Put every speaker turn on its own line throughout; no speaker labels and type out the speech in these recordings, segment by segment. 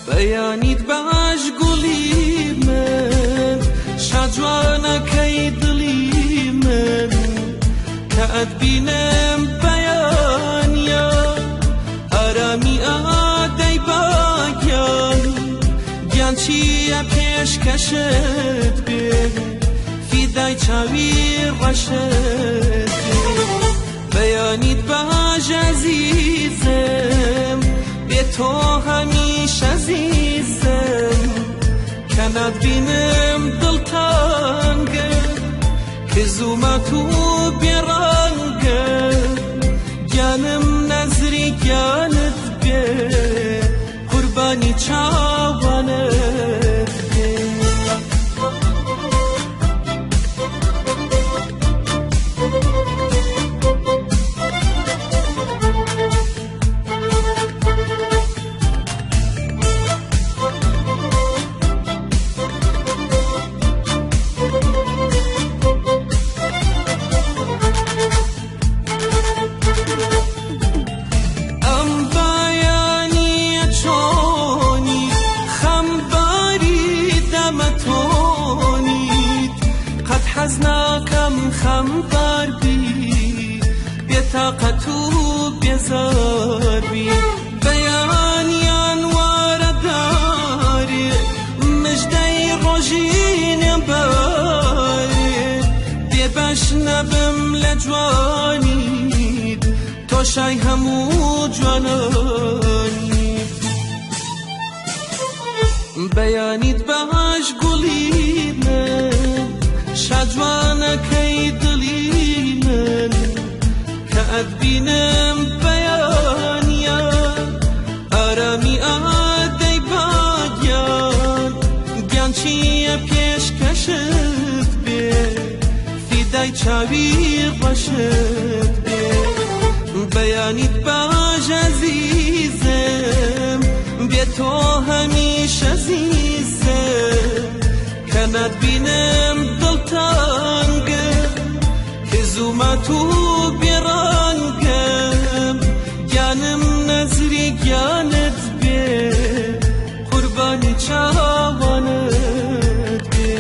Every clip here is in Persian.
بەیانیت باش گوڵی من شاجوانەکەی دڵی من کە ئەتبینم بەیانیا ئارامی ئادەی باگیان گیان چییە پێشکەشت بێ فیدای چاوی ڕەشت بێ بەیانیت باش عەزیزم بێ تۆ هەمیشە عەزیزم کە ناتبینم دڵتانگە کە زوومەت و بێڕەنگە گیانم نەزری گیانت بێ قوربانی چاوانت بێ حەزناکەم خەمبار بی بێتاقەت و بێزار بی بەیانیان وارەدارێ مژدەی ڕۆژینێ بارێ بێبەش نەبم لە جوانیت تۆشای هەموو جوانانیت بەیانیت باش گوڵی من شاجوانەکەی دڵی من کە ئەتبینم بەیانیا ئارامی ئادەی باگیان گیان چییە پێشکەشت بێ فیدای چاوی ڕەشت بێ بەیانیت باش عەزیزم بێ تۆ هەمیشە عەزیزم کە ناتبینم دڵتانگە کە زوومەت و بێڕەنگەم گیانم نەزری گیانت بێ قوربانی چاوانت بێ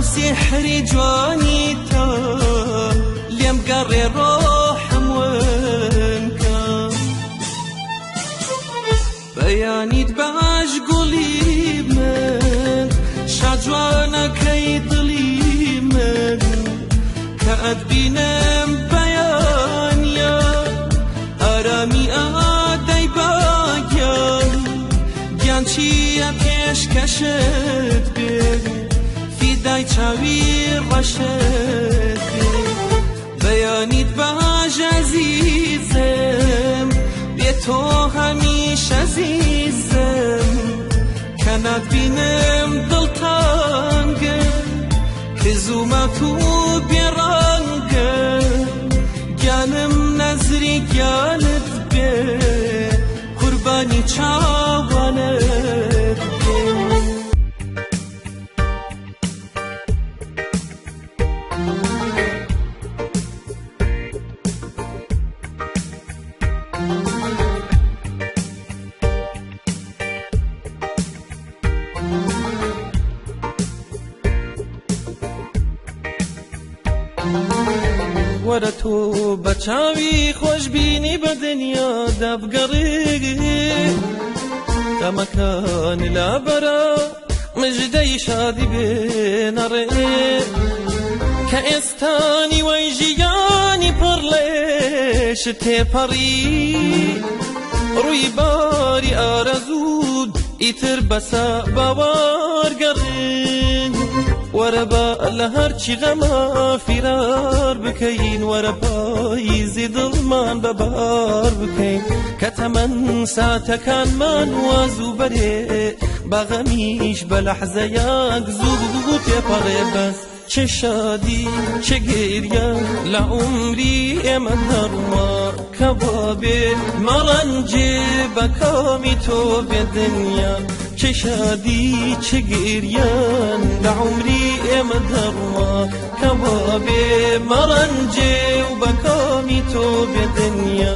سحری جوانی تا لیم گره روحم ون کم بیانیت باش گلی من شجوانەکەی دڵی من کە ئەتبینم بەیانیا ئارامی ئادەی باگیان چیە پێشکەشت بێ فیدای چاوی ڕەشت بێ بەیانیت باش عزیزم بێ تۆ هەمیش عزیزم کە ناتبینم دڵتانگە کە زوومەت و بێڕەنگە گیانم نەزری گیانت بێ قوربانی چاوانت بێ وەرە تۆ بە چاوی خۆشبینی بە دنیادا بگەڕێ دەمەکانی لابەرە مژدەی شادی بێنەڕێ کە ئێستانی وەی ژیانی پڕ لێش تێپەڕی ڕووی باری ئارەزوود ئیتر بەسە باوەرگەڕێن وەرە بە لە هەرچی غەمە فیرار بکەین وەرە پاییزی دڵمان بەبار بکەین کە تەمەن ساتەکانمان وازوو بەرێ بە غەمیش بە لەحزەیەک زوو تێپەڕێ بەس چه شادی چه گریه لعمری ئێمە هەڕوا کە بابێ مەڕەنجێ بە کامی تۆ بێ دنیا چه شادی چه گریان لعمری ئێمە هەڕوا کە بابێ مەڕەنجێ و بە کامی تۆ بێ دنیا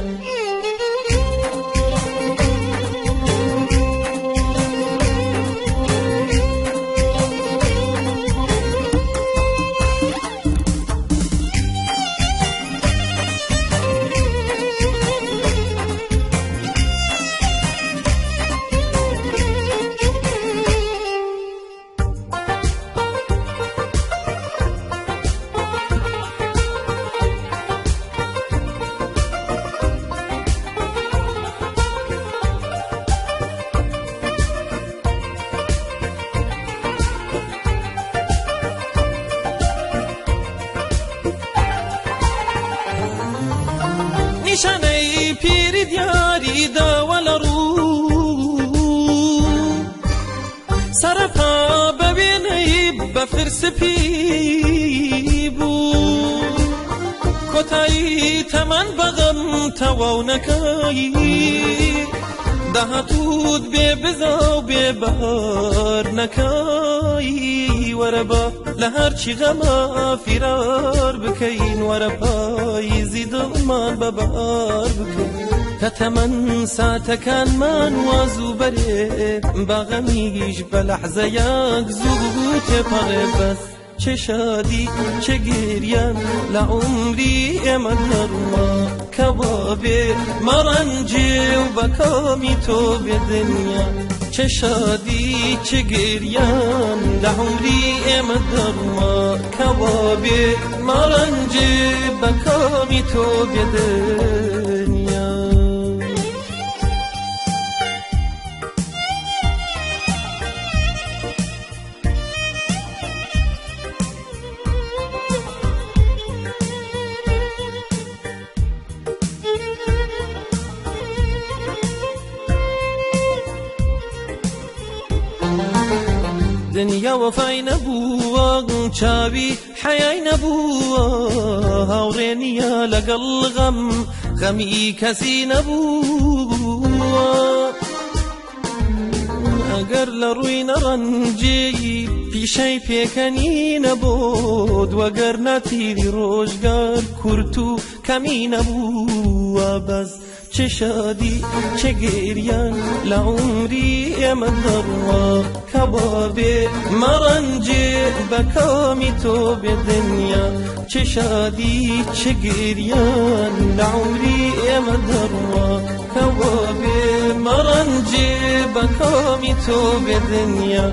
نیشانەی پیری دیاری داوە لە ڕوو سەرەتا بە وێنەی بە فرسپی بوو کۆتایی تەمەن بەغەم تەواو نەکەی داهاتوت بێ بزە و بێ بەهار نەکەی وەرە بە لە هەرچی غەمە فیرار بکەین وەرە پاییزی دڵمان بەبار بکەین کە تەمەن ساتەکانمان وازوو بەرێ بە غەمیش بە لەحزەیەک زوو تێپەڕێ بەس چه شادی چه گریان لعمری ئێمە هەڕوا کە بابێ مەڕەنجێ و بە کامی تۆ بێ دنیا چه شادی چه گریان لعمری ئێمە هەڕوا کە بابێ مەڕەنجێ بە کامی تۆ بێ دنیا دنیا وەفای نەبووە چاوی حەیای نەبووە هاوڕێ نییە لەگەڵ غەمی کەسی نەبووە ئەگەر لە ڕووی نەڕەنجێی پیشەی پێکەنی نەبۆت وەگەر نەتیری ڕۆژگار کورت و کەمی نەبووە بەس چه شادی چه گریان لعمری ئێمە هەڕوا کە بابێ مەڕەنجێ بە کامی تۆ بێ دنیا چه شادی چه گریان لعمری ئێمە هەڕوا کە بابێ مەڕەنجێ بە کامی تۆ بێ دنیا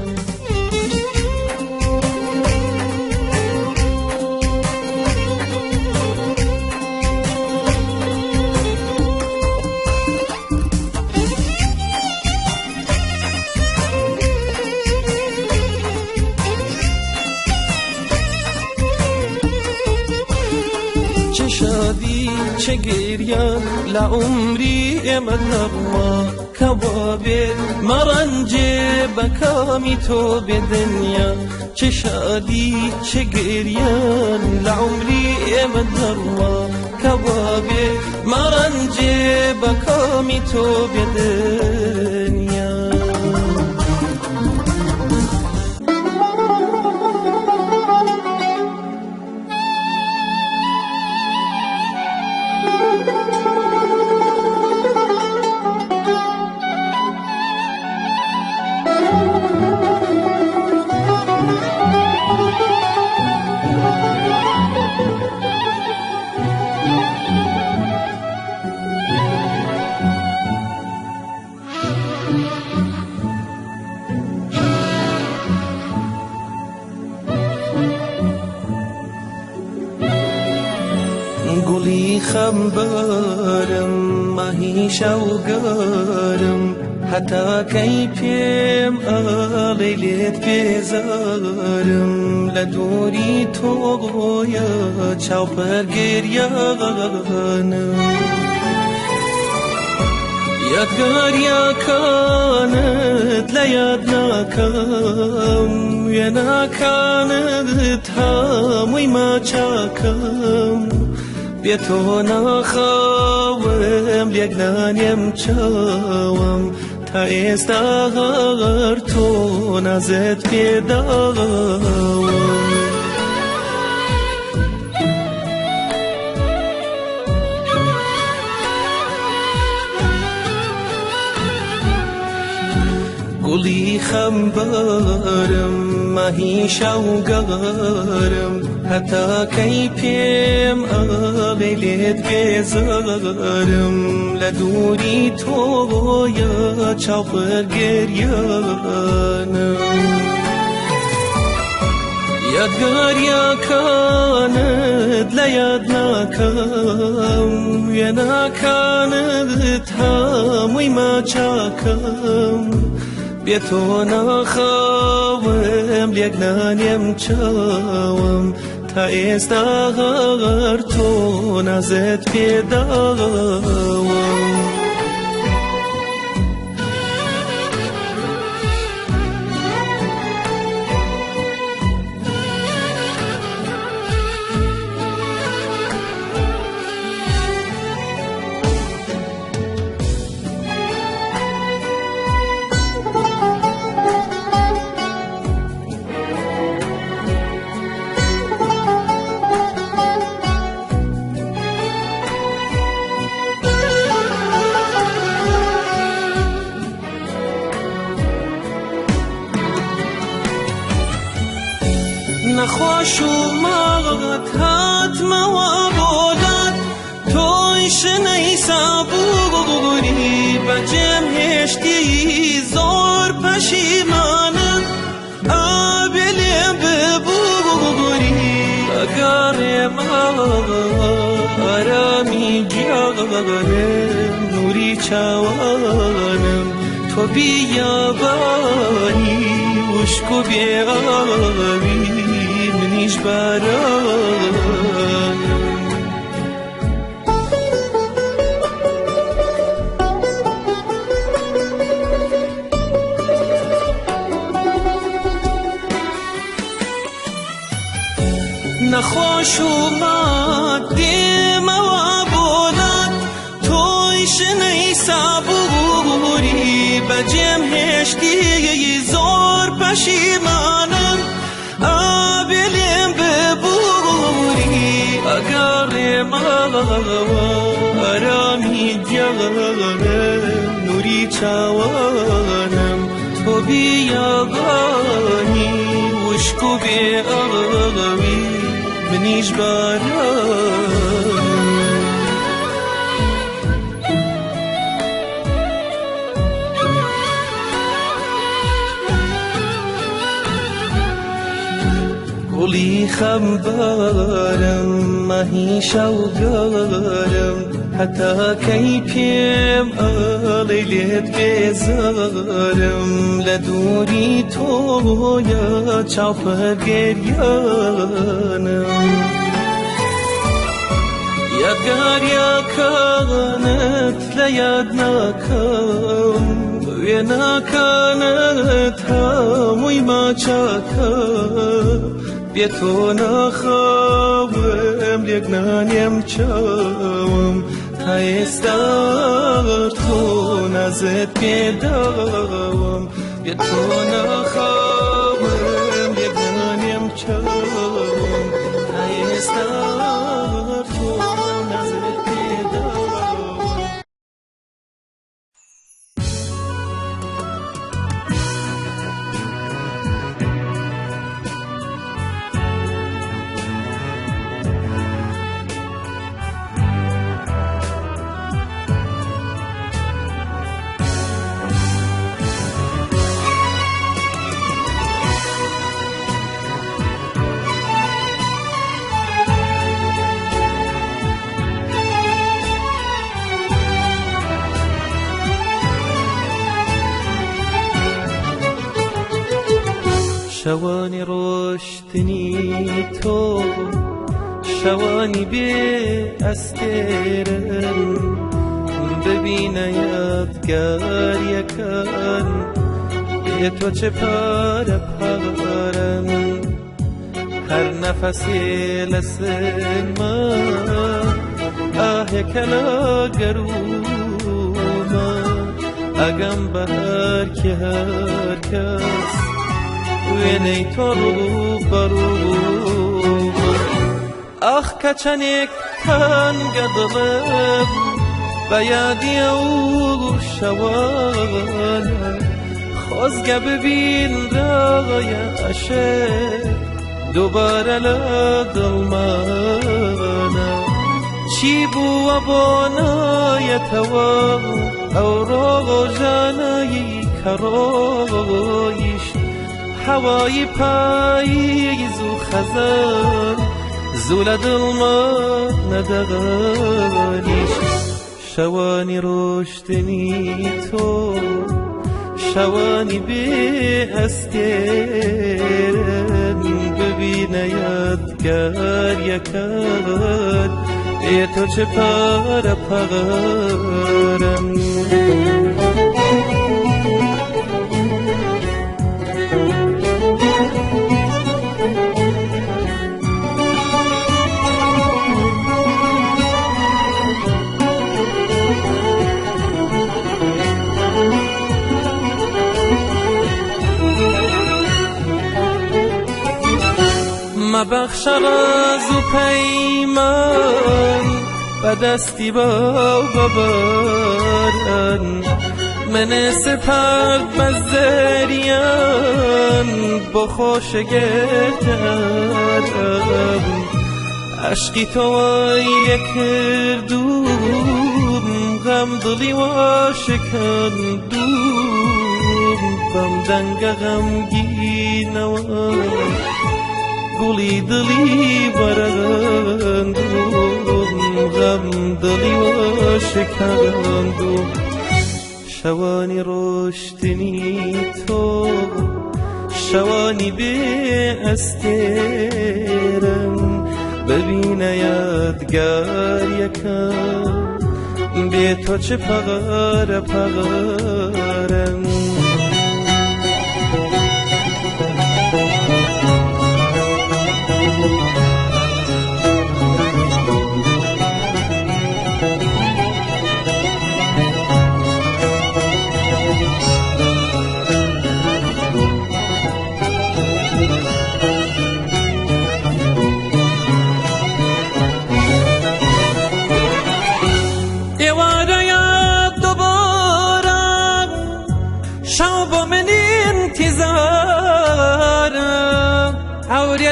چه گریان لعمری امدرما کبابه مرنجه بکامی تو به دنیا چه شادی چه گریان لعمری امدرما کبابه مرنجه بکامی تو به دنیا گلی خمبارم ماهی شوگارم حتی کی پیم آلیلیت بیزارم لدوری تویا چاپر گریانم یادگار یکانت لیاد نکم یا نکانت هموی ما چکم بیا تو نخواهم لیگنانیم چاوم تا استغار تو نزد پیداوم گلی خمبارم ماهی شوگارم حتی کی پیم آلیلیت بیزارم لدوری تویا چاپر گریانم یادگار یکانت لیاد نکم یا نکانت هموی ما چکم بیا تو نخواهم لیگنانیم چاوم تا استغار تو نزد پیداوم نخواش اومد حتم و بودد تویش نیسابوری بجم هشتی زور پشیمانم آبلیم ببوری اگر ما آرامی جانم نوری چوانم تو بیابانی عشق و بیابی منیش برانم نخواش اومد دیم و بودد تویش نیسابوری بجم هشتی زور پشیمانم آبلیم ببوری اگر ما آرامی جانم نوری چوانم تو بیابانی عشق و بیابی منیش برانم گلی خمبارم ماهی شوگارم حتی کی پیم آلیلیت بیزارم لدوری تویا چاپر گریانم یادگار یکانت لیاد نکم وی نکانت هموی ما چکم بی تو نخوام لیگنانیم چوم تایستار تو نزد بیدوم بی تو نخوام لیگنانیم چوم تایستار تو نزد بیدوم. شوانی روشتنی تو شوانی بی استرن ببین یادگار یکن بی تو چه پاره پارم هر نفسی لسن من آه کلا گروما اگم بهر که هر کس وینی تو رو برو آخ کچنک تنگ دلم به یادی او شوانه خوزگه ببین رای عشق دوباره لدل منه چی بو بانای توا او رو جانایی کرایش هوای پاییز و خزان زول دل ما ندغانیش شوانی روشتنی تو شوانی بی استرن ببین یادگار یکن ای تو چه پاره پارم مبخش راز و پیمان به دستی با ببارن من سپرد بزریان با خوش گردم عشقی تو آیه کردوم غم دلی و شکندوم بم دنگ غمگینم گلی دلی برندوم غم دلی و شکندوم شوانی روشتنی تو شوانی بی استرن ببین یادگار یکن بی تو چه پغاره پغارم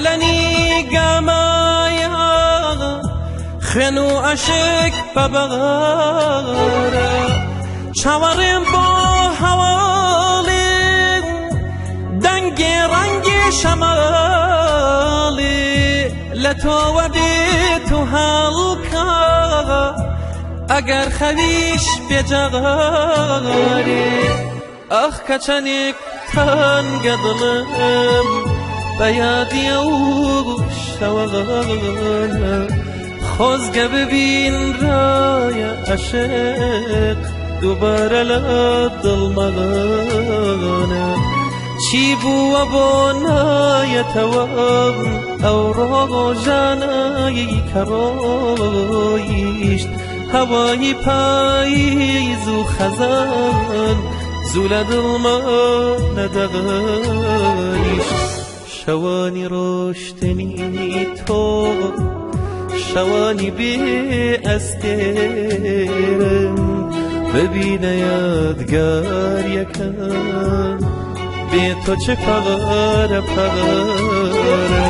لنی گمایا خنو عشق ببغارا چوارم با حوالی دنگ رنگ شمالی لتو و بی تو حلقا اگر خویش بجغاری آخ کچنک تنگ دلم به یادی او شوانه خۆزگە ببین ڕایە عەشق دووبارە لە دڵمەغانە چی بووە بۆ نایەتەوە ئەو ڕۆژانەی کە ڕۆیشت هەوای پاییز و خەزان زوو لە دڵمە نەدەغەنیشت شەوانی ڕۆشتنی تۆ شەوانی بێ ئەستێرن ببینە یادگاریەکان بێ تۆ چه پەغەرە پەغەرە